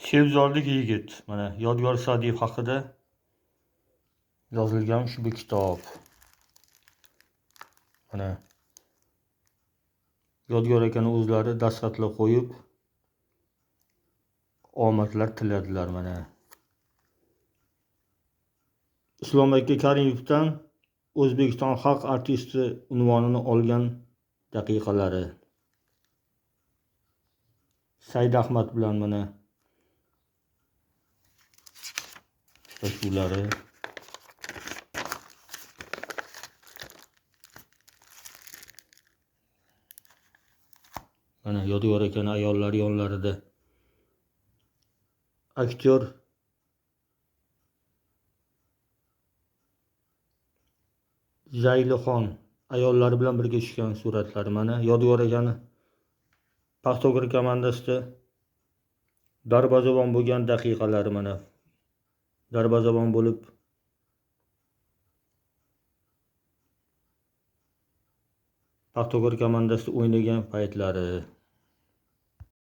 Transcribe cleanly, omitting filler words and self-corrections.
Shevzorlik yigit. Mana Yodgor Sa'diyev haqida yozilgan ushbu kitob. Mana Yodgor akani o'zlari dastxatlar qo'yib omadlar tiladilar mana. Islom aka Karimovdan O'zbekiston xalq artisti unvonini olgan daqiqalari. Said Ahmad bilan mana uchrashuvlari. Mana Yodgor akani ayollari yonlarida. Aktyor Zaylixon ayollari bilan birga tushgan suratlari. Mana Yodgor akani Paxtakor komandasida darvozabon bo'lgan daqiqalari mana. Darvozabon bo'lib Paxtakor komandasida o'ynagan paytlari.